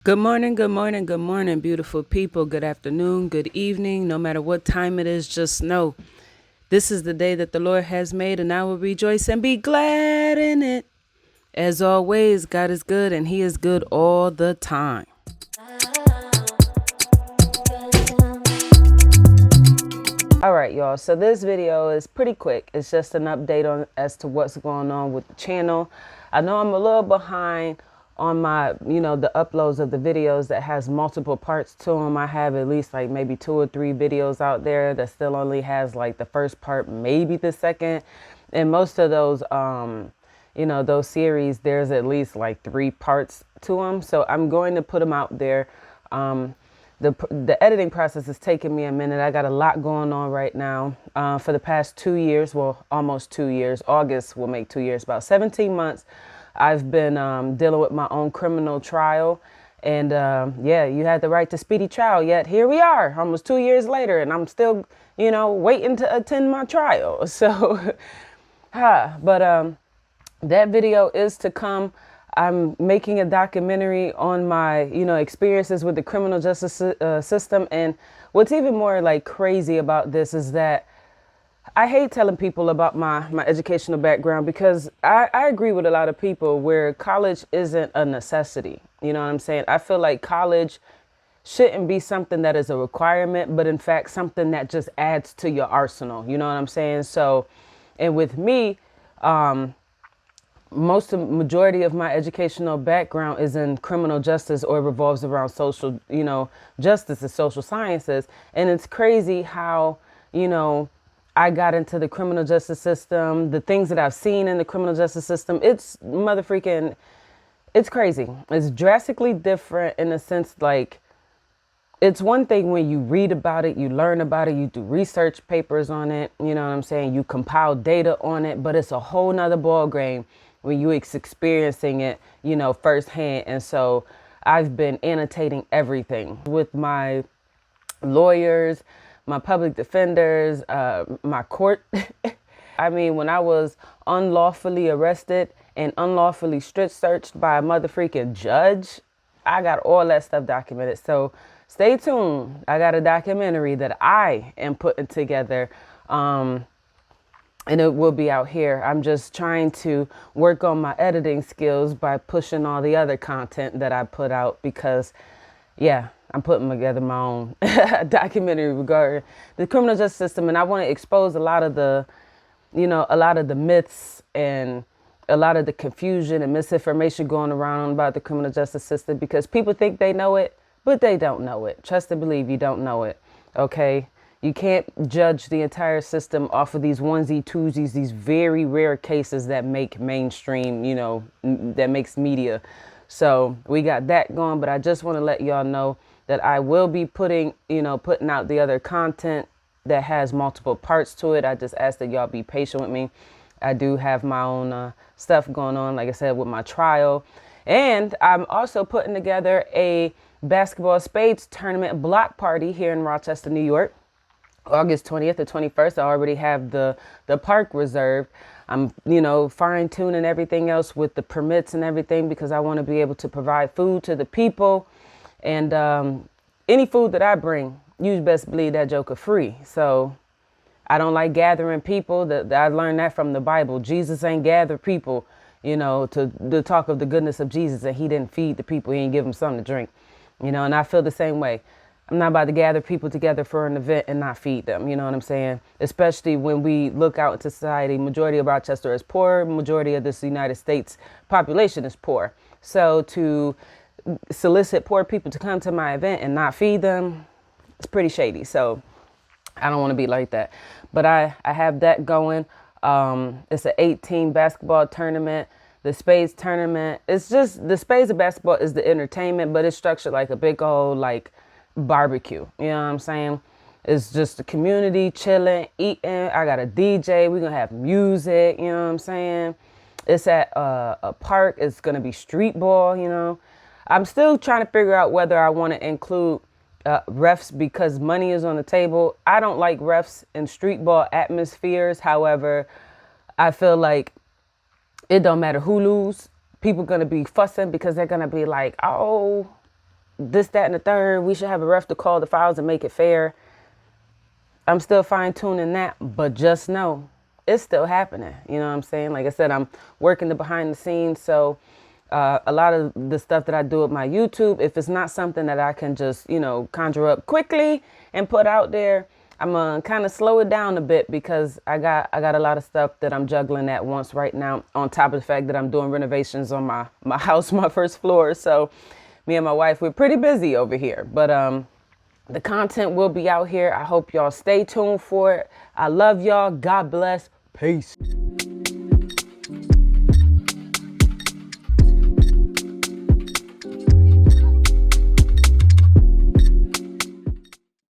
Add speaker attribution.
Speaker 1: Good morning, good morning, good morning, beautiful people. Good afternoon, good evening. No matter what time it is, just know this is the day that the Lord has made, and I will rejoice and be glad in it. As always, God is good, and He is good all the time. All right, y'all. So this video is pretty quick. It's just an update on as to what's going on with the channel. I know I'm a little behind on my, the uploads of the videos that has multiple parts to them. I have at least like maybe 2 or 3 videos out there that still only has like the first part, maybe the second. And most of those, those series, there's at least like 3 parts to them. So I'm going to put them out there. The editing process is taking me a minute. I got a lot going on right now. For the past 2 years, well, almost 2 years. August will make 2 years. About 17 months, I've been dealing with my own criminal trial. And yeah, you had the right to speedy trial. Yet here we are, almost 2 years later, and I'm still, waiting to attend my trial. So, but that video is to come. I'm making a documentary on my, experiences with the criminal justice system. And what's even more like crazy about this is that I hate telling people about my educational background because I agree with a lot of people where college isn't a necessity. You know what I'm saying? I feel like college shouldn't be something that is a requirement, but in fact, something that just adds to your arsenal. You know what I'm saying? So, and with me, majority of my educational background is in criminal justice or revolves around social, justice and social sciences. And it's crazy how, I got into the criminal justice system, the things that I've seen in the criminal justice system. It's it's crazy. It's drastically different in a sense, like, it's one thing when you read about it, you learn about it, you do research papers on it, you know what I'm saying? You compile data on it, but it's a whole nother ball game when you experiencing it, firsthand. And so I've been annotating everything with my lawyers, my public defenders, my court. I mean, when I was unlawfully arrested and unlawfully strip searched by a motherfreaking judge, I got all that stuff documented. So stay tuned. I got a documentary that I am putting together. And it will be out here. I'm just trying to work on my editing skills by pushing all the other content that I put out because, yeah, I'm putting together my own documentary regarding the criminal justice system. And I want to expose a lot of the, a lot of the myths and a lot of the confusion and misinformation going around about the criminal justice system because people think they know it, but they don't know it. Trust and believe you don't know it. Okay. You can't judge the entire system off of these onesie twosies, these very rare cases that make mainstream, that makes media. So we got that going, but I just want to let y'all know that I will be putting out the other content that has multiple parts to it. I just ask that y'all be patient with me. I do have my own stuff going on, like I said, with my trial. And I'm also putting together a basketball spades tournament block party here in Rochester, New York. August 20th to 21st, I already have the park reserved. I'm, fine tuning everything else with the permits and everything because I want to be able to provide food to the people. And any food that I bring, you best believe that joker free. So I don't like gathering people. I learned that from the Bible. Jesus ain't gather people, to talk of the goodness of Jesus, and he didn't feed the people. He didn't give them something to drink, and I feel the same way. I'm not about to gather people together for an event and not feed them. You know what I'm saying? Especially when we look out into society, majority of Rochester is poor, majority of this United States population is poor. So to solicit poor people to come to my event and not feed them, it's pretty shady. So I don't want to be like that. But I have that going. It's an 18 basketball tournament. The spades tournament, it's just the spades of basketball is the entertainment, but it's structured like a big old like barbecue. You know what I'm saying? It's just the community chilling, eating. I got a DJ. We're going to have music. You know what I'm saying? It's at a park. It's going to be street ball. I'm still trying to figure out whether I want to include refs because money is on the table. I don't like refs in street ball atmospheres. However, I feel like it don't matter who lose. People going to be fussing because they're going to be like, oh, this, that, and the third. We should have a ref to call the fouls and make it fair. I'm still fine tuning that, but just know it's still happening. You know what I'm saying? Like I said, I'm working the behind the scenes. So a lot of the stuff that I do with my YouTube, if it's not something that I can just, you know, conjure up quickly and put out there, I'm gonna kind of slow it down a bit because I got a lot of stuff that I'm juggling at once right now, on top of the fact that I'm doing renovations on my house, my first floor. So me and my wife, we're pretty busy over here, but the content will be out here. I hope y'all stay tuned for it. I love y'all. God bless. Peace.